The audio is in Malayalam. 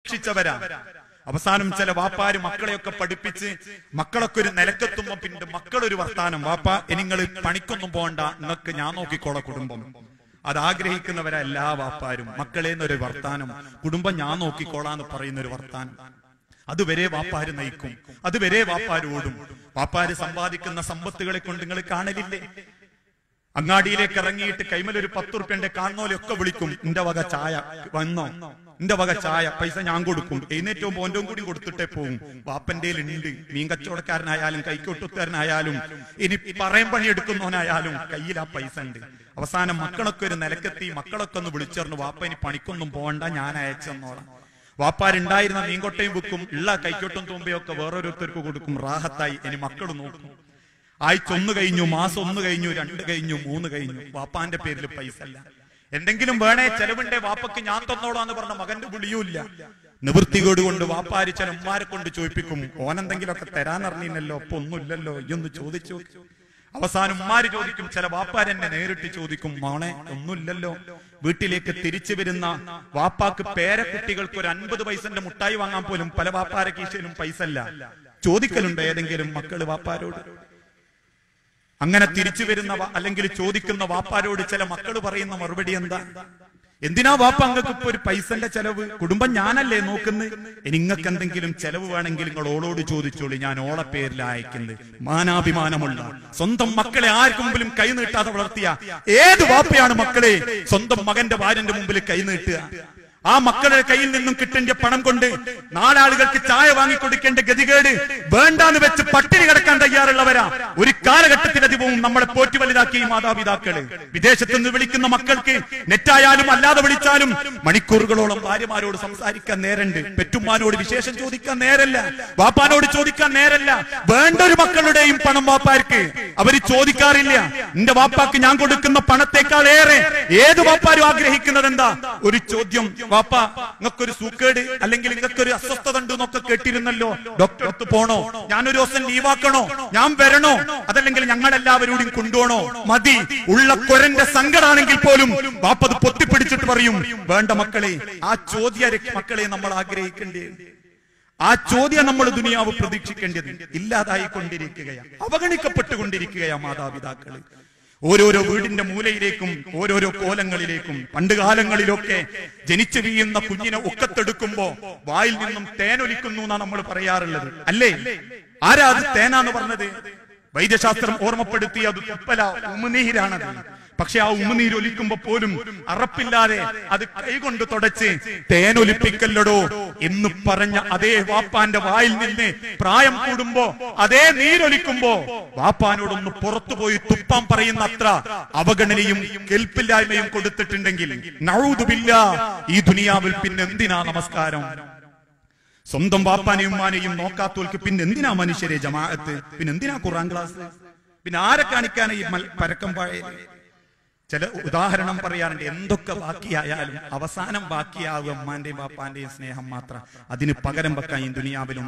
സംരക്ഷിച്ചവരാ. അവസാനം ചില വാപ്പാര് മക്കളെയൊക്കെ പഠിപ്പിച്ച് മക്കളൊക്കെ ഒരു നിലക്കെത്തുമ്പോ പിന്നെ മക്കളൊരു വർത്താനം, വാപ്പ നിങ്ങൾ പണിക്കൊന്നും പോകണ്ട, നിങ്ങൾക്ക് ഞാൻ നോക്കിക്കോളാം കുടുംബം. അത് ആഗ്രഹിക്കുന്നവരാ എല്ലാ വാപ്പാരും. മക്കളേന്നൊരു വർത്താനം, കുടുംബം ഞാൻ നോക്കിക്കോളാന്ന് പറയുന്ന ഒരു വർത്താനം, അതുവരെ വാപ്പാര് നയിക്കും, അതുവരെ വാപ്പാര് ഓടും. വാപ്പാര് സമ്പാദിക്കുന്ന സമ്പത്തുകളെ കൊണ്ട് നിങ്ങൾ കാണലില്ലേ? അങ്ങാടിയിലേക്ക് ഇറങ്ങിയിട്ട് കൈമലൊരു 10 റുപ്യന്റെ കാണുന്നോലൊക്കെ വിളിക്കും, എന്റെ വക ചായ വന്നോ, എന്റെ വക ചായ, പൈസ ഞാൻ കൊടുക്കും. എഴുന്നേറ്റവും പോന്റവും കൂടി കൊടുത്തിട്ടേ പോകും. വാപ്പന്റെ ഉണ്ട്, മീൻ കച്ചവടക്കാരനായാലും കൈക്കൊട്ടുകാരനായാലും ഇനി പറയം പണിയെടുക്കുന്നവനായാലും കയ്യിൽ ആ പൈസ ഉണ്ട്. അവസാനം മക്കളൊക്കെ ഒരു നിലക്കെത്തി, മക്കളൊക്കെ ഒന്ന് വിളിച്ചറിഞ്ഞു, വാപ്പ ഇനി പണിക്കൊന്നും പോകണ്ട, ഞാൻ അയച്ചെന്നോളാം. വാപ്പാരുണ്ടായിരുന്ന മീൻകൊട്ടയും വെക്കും, ഉള്ള കൈക്കൊട്ടും തുമ്പയൊക്കെ വേറോരോരുത്തർക്ക് കൊടുക്കും, റാഹത്തായി. ഇനി മക്കൾ നോക്കും. ആഴ്ച 1 കഴിഞ്ഞു, മാസം 1 കഴിഞ്ഞു, 2 കഴിഞ്ഞു, 3 കഴിഞ്ഞു, വാപ്പാന്റെ പേരിൽ പൈസ അല്ല. എന്തെങ്കിലും വേണേ ചെലവിന്റെ വാപ്പക്ക് ഞാൻ തന്നോളാന്ന് പറഞ്ഞ മകന്റെ വിളിയൂല്ല. നിവൃത്തികേട് കൊണ്ട് വാപ്പാര് ചില ഉമ്മാരെ കൊണ്ട് ചോദിപ്പിക്കും, ഓനെന്തെങ്കിലുമൊക്കെ തരാനറിഞ്ഞില്ലല്ലോ, അപ്പൊ ഒന്നുമില്ലല്ലോ, ഇയൊന്ന് ചോദിച്ചു. അവസാനം ഉമ്മാര് ചോദിക്കും, ചില വാപ്പാരെന്നെ നേരിട്ട് ചോദിക്കും, മോനെ ഒന്നുമില്ലല്ലോ. വീട്ടിലേക്ക് തിരിച്ചു വരുന്ന വാപ്പാക്ക് പേരക്കുട്ടികൾക്ക് ഒരു 50 പൈസന്റെ മുട്ടായി വാങ്ങാൻ പോലും പല വാപ്പാരെ കീശയിലും പൈസ അല്ല. ചോദിക്കലുണ്ട് ഏതെങ്കിലും മക്കള് വാപ്പാരോട്? അങ്ങനെ തിരിച്ചു വരുന്ന അല്ലെങ്കിൽ ചോദിക്കുന്ന വാപ്പാരോട് ചില മക്കൾ പറയുന്ന മറുപടി എന്താ? എന്തിനാ വാപ്പ അങ്ങക്ക് ഇപ്പൊ ഒരു പൈസന്റെ ചെലവ്? കുടുംബം ഞാനല്ലേ നോക്കുന്നത്. നിങ്ങൾക്ക് എന്തെങ്കിലും ചെലവ് വേണമെങ്കിൽ നിങ്ങൾ ഓളോട് ചോദിച്ചോളി, ഞാൻ ഓളെ പേരിൽ അയക്കുന്നത്. മാനാഭിമാനമുള്ള സ്വന്തം മക്കളെ ആർക്കും മുമ്പിലും കൈ നീട്ടാതെ വളർത്തിയ ഏത് വാപ്പയാണ് മക്കളെ സ്വന്തം മകന്റെ ഭാര്യന്റെ മുമ്പിൽ കൈ നീട്ടുക? ആ മക്കളുടെ കയ്യിൽ നിന്നും കിട്ടേണ്ട പണം കൊണ്ട് നാലാളുകൾക്ക് ചായ വാങ്ങിക്കൊടുക്കേണ്ട ഗതികേട് വേണ്ടാന്ന് വെച്ച് പട്ടിണി കിടക്കാൻ തയ്യാറുള്ളവരാ ഒരു കാലഘട്ടത്തിലധികവും നമ്മളെ പോറ്റി വലുതാക്കിയ മാതാപിതാക്കള്. വിദേശത്ത് നിന്ന് വിളിക്കുന്ന മക്കൾക്ക് നെറ്റായാലും അല്ലാതെ വിളിച്ചാലും മണിക്കൂറുകളോളം ഭാര്യമാരോട് സംസാരിക്കാൻ നേരണ്ട്. പെറ്റുമ്മാനോട് വിശേഷം ചോദിക്കാൻ നേരല്ല, വാപ്പാനോട് ചോദിക്കാൻ നേരല്ല. വേണ്ട ഒരു മക്കളുടെയും പണം വാപ്പാർക്ക് അവര് ചോദിക്കാറില്ല. എന്റെ വാപ്പാക്ക് ഞാൻ കൊടുക്കുന്ന പണത്തെക്കാൾ ഏറെ ഏത് വാപ്പാരും ആഗ്രഹിക്കുന്നത് എന്താ? ഒരു ചോദ്യം, വാപ്പ നിങ്ങൾക്കൊരു സൂക്കേട് അല്ലെങ്കിൽ നിങ്ങൾക്കൊരു അസ്വസ്ഥത ഉണ്ട് എന്നൊക്കെ കേട്ടിരുന്നല്ലോ, ഡോക്ടറെ അടുത്ത് പോണോ? ഞാനൊരു ദിവസം ലീവാക്കണോ? ഞാൻ വരണോ? അതല്ലെങ്കിൽ ഞങ്ങളെല്ലാവരോടും കൊണ്ടുപോണോ? മതി. ഉള്ള കൊരന്റെ സങ്കടാണെങ്കിൽ പോലും വാപ്പ അത് പൊത്തിപ്പിടിച്ചിട്ട് പറയും, വേണ്ട മക്കളെ. ആ ചോദ്യ മക്കളെ നമ്മൾ ആഗ്രഹിക്കേണ്ടത്, ആ ചോദ്യം നമ്മൾ ദുനിയാവ് പ്രതീക്ഷിക്കേണ്ടത് ഇല്ലാതായിക്കൊണ്ടിരിക്കുകയാണ്, അവഗണിക്കപ്പെട്ടുകൊണ്ടിരിക്കുകയാണ് മാതാപിതാക്കള്. ഓരോരോ വീടിന്റെ മൂലയിലേക്കും ഓരോരോ കോലങ്ങളിലേക്കും. പണ്ട് കാലങ്ങളിലൊക്കെ ജനിച്ചു വീഴുന്ന കുഞ്ഞിനെ ഒക്കത്തെടുക്കുമ്പോ വായിൽ നിന്നും തേനൊലിക്കുന്നു എന്നാണ് നമ്മൾ പറയാറുള്ളത്, അല്ലേ? ആരാ അത് തേനാന്ന് പറഞ്ഞത്? വൈദ്യശാസ്ത്രം ഓർമ്മപ്പെടുത്തിയ അത് തുപ്പല, ഉമിനീരാണത്. പക്ഷെ ആ ഉമിനീരൊലിക്കുമ്പോ പോലും അറപ്പില്ലാതെ അത് കൈകൊണ്ട് തുടച്ച് തേനൊലിപ്പിക്കല്ലടോ എന്ന് പറഞ്ഞ അതേ വാപ്പാന്റെ വായിൽ നിന്ന് പ്രായം കൂടുമ്പോ അതേ നീരൊലിക്കുമ്പോ വാപ്പാനോടൊന്ന് പുറത്തുപോയി തുപ്പാൻ പറയുന്ന അത്ര അവഗണനയും കേൾപ്പില്ലായ്മയും കൊടുത്തിട്ടുണ്ടെങ്കിൽ നഊദു ബില്ലാഹ്, ഈ ദുനിയാവിൽ പിന്നെ എന്തിനാ നമസ്കാരം? സ്വന്തം വാപ്പാനെയും ഉമ്മാനെയും നോക്കാത്തവർക്ക് പിന്നെ എന്തിനാ മനുഷ്യരെ ജമാഅത്ത്? പിന്നെ എന്തിനാ ഖുർആൻ ക്ലാസ്? പിന്നെ ആരെ കാണിക്കാനാ ഈ പരക്കം പാഴ? ചില ഉദാഹരണം പറയാറുണ്ട്, എന്തൊക്കെ ബാക്കിയായാലും അവസാനം ബാക്കിയാവുക ഉമ്മാന്റെയും വാപ്പാന്റെയും സ്നേഹം മാത്രം. അതിന് പകരം വെക്കാൻ ഈ ദുനിയാവിലും